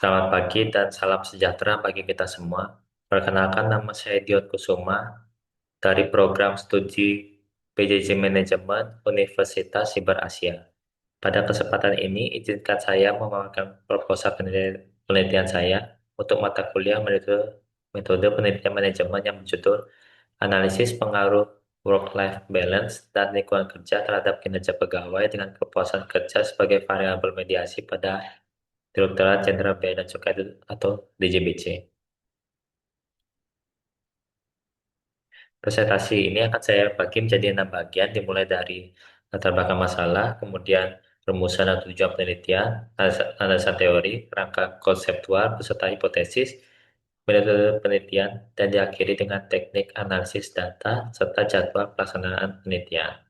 Selamat pagi dan salam sejahtera bagi kita semua. Perkenalkan, nama saya Dion Kusuma dari program studi PJJ Manajemen Universitas Siber Asia. Pada kesempatan ini, izinkan saya memaparkan proposal penelitian saya untuk mata kuliah metode penelitian manajemen yang berjudul Analisis Pengaruh Work-Life Balance dan Lingkungan Kerja terhadap Kinerja Pegawai dengan Kepuasan Kerja sebagai variabel mediasi pada Direktorat Jenderal Bea dan Cukai atau DJBC. Presentasi ini akan saya bagi menjadi 6 bagian, dimulai dari latar belakang masalah, kemudian rumusan atau tujuan penelitian, analisa teori, rangka konseptual, beserta hipotesis, metode penelitian, dan diakhiri dengan teknik analisis data, serta jadwal pelaksanaan penelitian.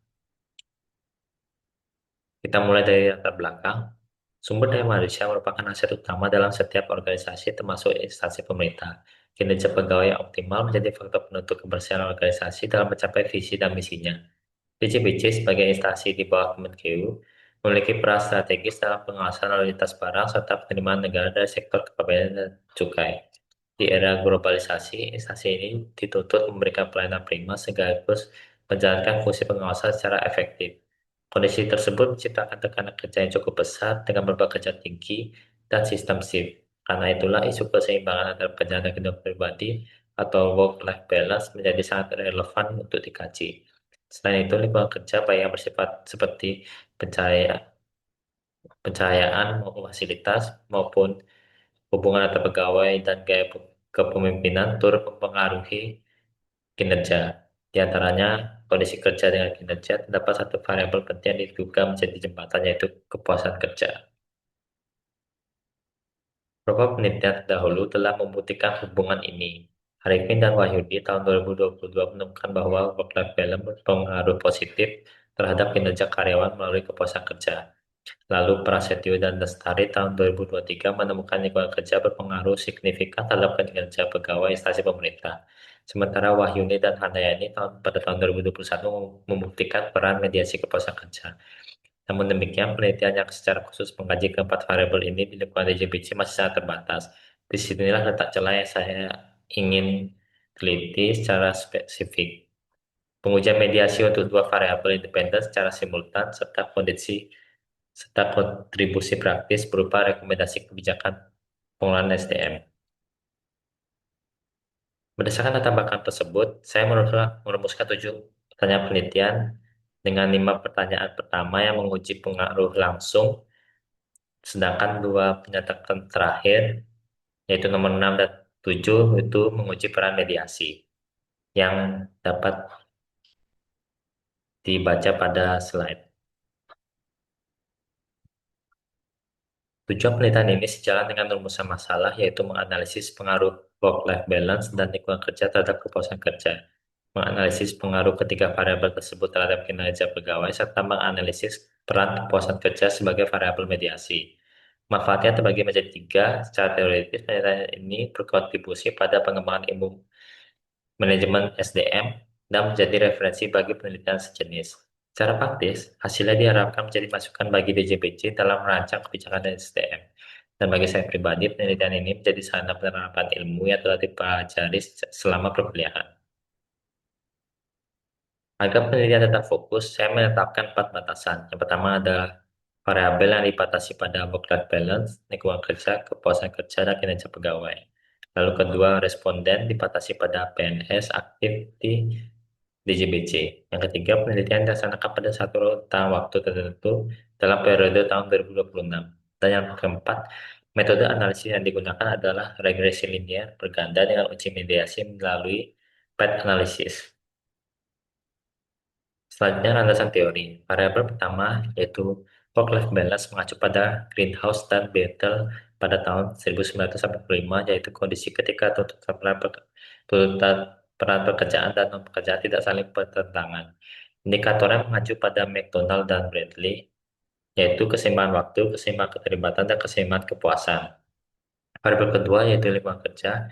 Kita mulai dari latar belakang. Sumber daya manusia merupakan aset utama dalam setiap organisasi, termasuk instansi pemerintah. Kinerja pegawai yang optimal menjadi faktor penentu keberhasilan organisasi dalam mencapai visi dan misinya. BCBC sebagai instansi di bawah Kemenkeu memiliki peran strategis dalam pengawasan lalu lintas barang serta penerimaan negara dari sektor kepabeanan dan cukai. Di era globalisasi, instansi ini dituntut memberikan pelayanan prima sekaligus menjalankan fungsi pengawasan secara efektif. Kondisi tersebut menciptakan tekanan kerja yang cukup besar dengan beban kerja tinggi dan sistem shift. Karena itulah isu keseimbangan antara pekerjaan dan kehidupan pribadi atau work-life balance menjadi sangat relevan untuk dikaji. Selain itu, lingkungan kerja baik yang bersifat seperti pencahayaan, pencahayaan maupun fasilitas maupun hubungan antar pegawai dan gaya kepemimpinan turut mempengaruhi kinerja. Di antaranya, kondisi kerja dengan kinerja terdapat satu variabel penting yang diduga menjadi jembatan, yaitu kepuasan kerja. Beberapa penelitian terdahulu telah membuktikan hubungan ini. Arifin dan Wahyudi tahun 2022 menemukan bahwa work-life balance berpengaruh positif terhadap kinerja karyawan melalui kepuasan kerja. Lalu Prasetyo dan Lestari tahun 2023 menemukan lingkungan kerja berpengaruh signifikan terhadap kinerja pegawai instansi pemerintah. Sementara Wahyuni dan Handayani pada tahun 2021 membuktikan peran mediasi kepuasan kerja. Namun demikian, penelitian yang secara khusus mengkaji keempat variabel ini di lingkungan DJBC masih sangat terbatas. Disinilah letak celah yang saya ingin teliti secara spesifik. Pengujian mediasi untuk dua variabel independen secara simultan serta kontribusi praktis berupa rekomendasi kebijakan pengelolaan SDM. Berdasarkan latar belakang tersebut, saya merumuskan 7 pertanyaan penelitian dengan 5 pertanyaan pertama yang menguji pengaruh langsung, sedangkan 2 pertanyaan terakhir, yaitu nomor 6 dan 7, itu menguji peran mediasi yang dapat dibaca pada slide. Tujuan penelitian ini sejalan dengan rumusan masalah, yaitu menganalisis pengaruh work-life balance dan lingkungan kerja terhadap kepuasan kerja, menganalisis pengaruh ketiga variabel tersebut terhadap kinerja pegawai, serta menganalisis peran kepuasan kerja sebagai variabel mediasi. Manfaatnya terbagi menjadi 3. Secara teoritis, penelitian ini berkontribusi pada pengembangan ilmu manajemen SDM dan menjadi referensi bagi penelitian sejenis. Secara praktis, hasilnya diharapkan menjadi masukan bagi DJBC dalam merancang kebijakan SDM. Dan bagi saya pribadi, penelitian ini menjadi sarana penerapan ilmu yang telah dipelajari selama perkuliahan. Agar penelitian tetap fokus, saya menetapkan 4 batasan. Yang pertama adalah variabel yang dibatasi pada work-life balance, lingkungan kerja, kepuasan kerja, dan kinerja pegawai. Lalu kedua, responden dibatasi pada PNS aktif di DJBC. Yang ketiga, penelitian dilaksanakan pada satu rentang waktu tertentu dalam periode tahun 2026. Dan yang keempat, metode analisis yang digunakan adalah regresi linear berganda dengan uji mediasi melalui path analysis. Selanjutnya, landasan teori. Variabel pertama yaitu work-life balance mengacu pada Greenhouse dan Bethel pada tahun 1945, yaitu kondisi ketika tuntutan peran pekerjaan dan non-pekerjaan tidak saling bertentangan. Indikatornya mengacu pada McDonald dan Bradley, yaitu keseimbangan waktu, keseimbangan keterlibatan, dan keseimbangan kepuasan. Variabel kedua yaitu lingkungan kerja.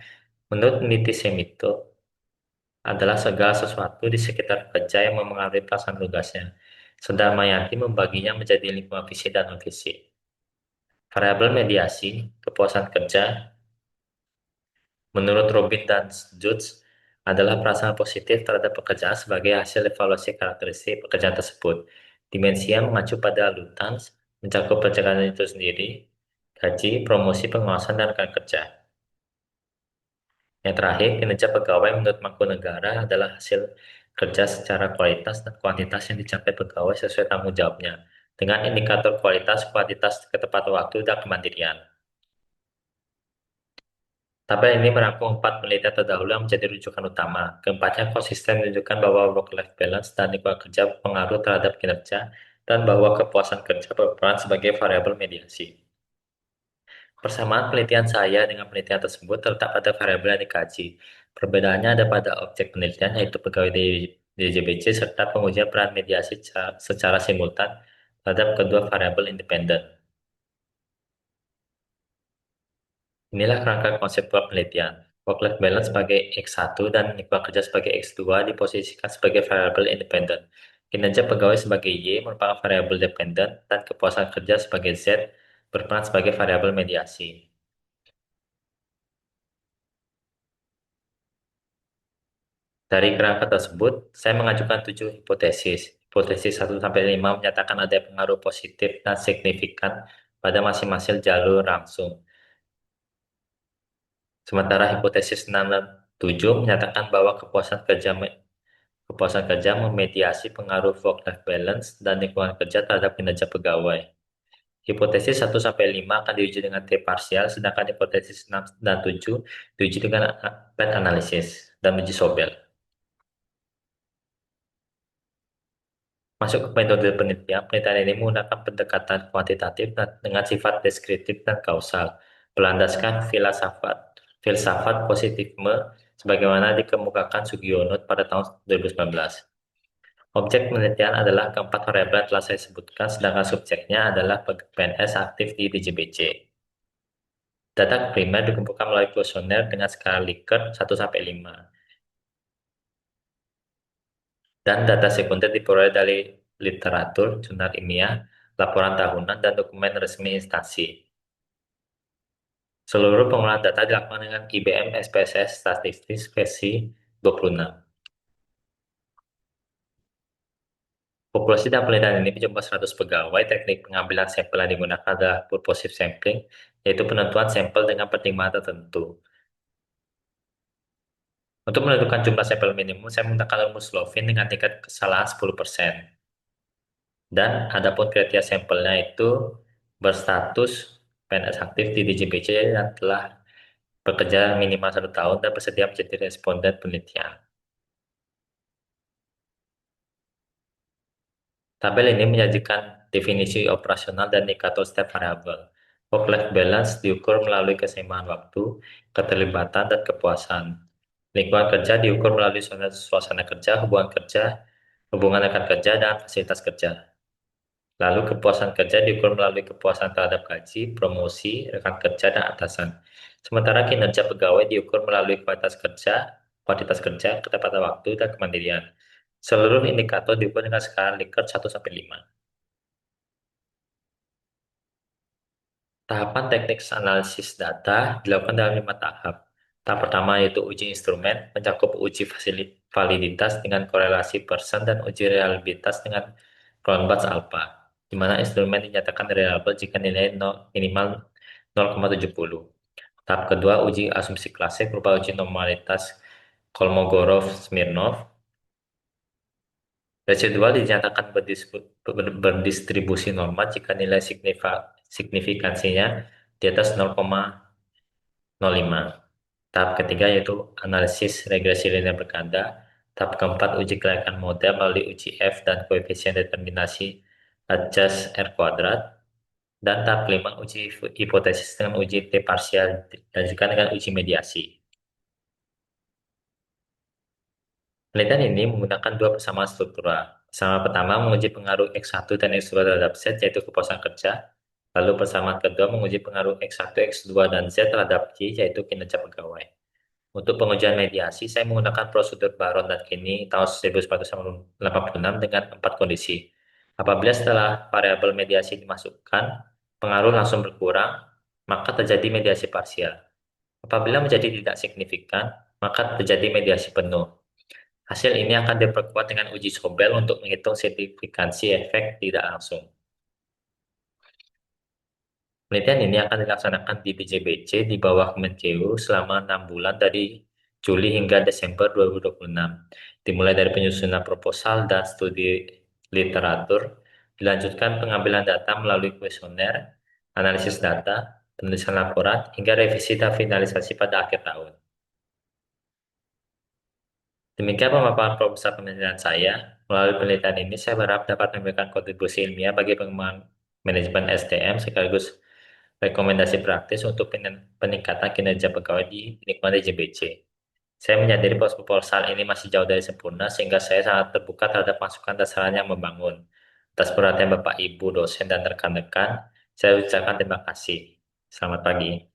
Menurut Niti Semito, adalah segala sesuatu di sekitar kerja yang memengaruhi pelaksanaan tugasnya. Sedang Mayanti membaginya menjadi 5 visi dan non-visi. Variabel mediasi, kepuasan kerja, menurut Robin dan Judge, adalah perasaan positif terhadap pekerjaan sebagai hasil evaluasi karakteristik pekerjaan tersebut. Dimensia mengacu pada Lutans, mencakup pekerjaan itu sendiri, gaji, promosi, pengawasan, dan rekan kerja. Yang terakhir, kinerja pegawai menurut Mangkunegara adalah hasil kerja secara kualitas dan kuantitas yang dicapai pegawai sesuai tanggung jawabnya, dengan indikator kualitas, kuantitas, ketepatan waktu, dan kemandirian. Tabel ini merangkum 4 penelitian terdahulu yang menjadi rujukan utama. Keempatnya konsisten menunjukkan bahwa work-life balance dan lingkungan kerja berpengaruh terhadap kinerja dan bahwa kepuasan kerja berperan sebagai variabel mediasi. Persamaan penelitian saya dengan penelitian tersebut terletak pada variabel yang dikaji. Perbedaannya ada pada objek penelitian, yaitu pegawai di DJBC, serta pengujian peran mediasi secara simultan terhadap kedua variabel independen. Inilah kerangka konseptual penelitian. Work-life balance sebagai X1 dan lingkungan kerja sebagai X2 diposisikan sebagai variabel independen. Kinerja pegawai sebagai Y merupakan variabel dependen dan kepuasan kerja sebagai Z berperan sebagai variabel mediasi. Dari kerangka tersebut, saya mengajukan 7 hipotesis. Hipotesis 1-5 menyatakan ada pengaruh positif dan signifikan pada masing-masing jalur langsung. Sementara hipotesis 6 dan 7 menyatakan bahwa kepuasan kerja memediasi pengaruh work-life balance dan lingkungan kerja terhadap kinerja pegawai. Hipotesis 1-5 akan diuji dengan T parsial, sedangkan hipotesis 6 dan 7 diuji dengan PET analisis dan uji Sobel. Masuk ke metode penelitian, penelitian ini menggunakan pendekatan kuantitatif dengan sifat deskriptif dan kausal, berlandaskan filsafat positifisme sebagaimana dikemukakan Sugiono pada tahun 2019. Objek penelitian adalah keempat variabel yang telah saya sebutkan, sedangkan subjeknya adalah PNS aktif di DJBC. Data primer dikumpulkan melalui kuesioner dengan skala Likert 1-5, dan data sekunder diperoleh dari literatur, jurnal ilmiah, laporan tahunan, dan dokumen resmi instansi. Seluruh pengolahan data dilakukan dengan IBM SPSS Statistik versi 26. Populasi dalam penelitian ini mencoba 100 pegawai. Teknik pengambilan sampel yang digunakan adalah purposive sampling, yaitu penentuan sampel dengan pertimbangan tertentu. Untuk menentukan jumlah sampel minimum, saya menggunakan rumus Slovin dengan tingkat kesalahan 10%. Dan adapun kriteria sampelnya itu berstatus PNS aktif di DJBC yang telah bekerja minimal 1 tahun dan bersedia menjadi responden penelitian. Tabel ini menyajikan definisi operasional dan indikator setiap variabel. Work-life balance diukur melalui keseimbangan waktu, keterlibatan, dan kepuasan. Lingkungan kerja diukur melalui suasana kerja, hubungan rekan kerja, dan fasilitas kerja. Lalu kepuasan kerja diukur melalui kepuasan terhadap gaji, promosi, rekan kerja, dan atasan. Sementara kinerja pegawai diukur melalui kualitas kerja, ketepatan waktu, dan kemandirian. Seluruh indikator diukur dengan skala Likert 1-5. Tahapan teknik analisis data dilakukan dalam 5 tahap. Tahap pertama yaitu uji instrumen, mencakup uji validitas dengan korelasi persen dan uji reliabilitas dengan Cronbach's alpha, di mana instrumen dinyatakan reliable jika nilai minimal 0,70. Tahap kedua, uji asumsi klasik berupa uji normalitas Kolmogorov-Smirnov. Residual dinyatakan berdistribusi normal jika nilai signifikansinya di atas 0,05. Tahap ketiga yaitu analisis regresi linear berganda. Tahap keempat, uji kelayakan model melalui uji F dan koefisien determinasi adjust R kuadrat. Dan tahap kelima, uji hipotesis dengan uji T parsial dan juga dengan uji mediasi. Penelitian ini menggunakan 2 persamaan struktural. Persamaan pertama menguji pengaruh X1 dan X2 terhadap Z, yaitu kepuasan kerja. Lalu persamaan kedua menguji pengaruh X1, X2, dan Z terhadap Y, yaitu kinerja pegawai. Untuk pengujian mediasi, saya menggunakan prosedur Baron dan Kini tahun 1986 dengan 4 kondisi. Apabila setelah variabel mediasi dimasukkan, pengaruh langsung berkurang, maka terjadi mediasi parsial. Apabila menjadi tidak signifikan, maka terjadi mediasi penuh. Hasil ini akan diperkuat dengan uji sobel untuk menghitung signifikansi efek tidak langsung. Penelitian ini akan dilaksanakan di BJBC di bawah Kemenkeu selama 6 bulan dari Juli hingga Desember 2026. Dimulai dari penyusunan proposal dan studi literatur, dilanjutkan pengambilan data melalui kuesioner, analisis data, penulisan laporan, hingga revisi dan finalisasi pada akhir tahun. Demikian pemaparan proposal penelitian saya. Melalui penelitian ini, saya berharap dapat memberikan kontribusi ilmiah bagi pengembangan manajemen SDM sekaligus rekomendasi praktis untuk peningkatan kinerja pegawai di lingkungan DJBC. Saya menyadari bahwa proposal ini masih jauh dari sempurna, sehingga saya sangat terbuka terhadap masukan dan saran yang membangun. Atas perhatian Bapak, Ibu, dosen, dan rekan-rekan, saya ucapkan terima kasih. Selamat pagi.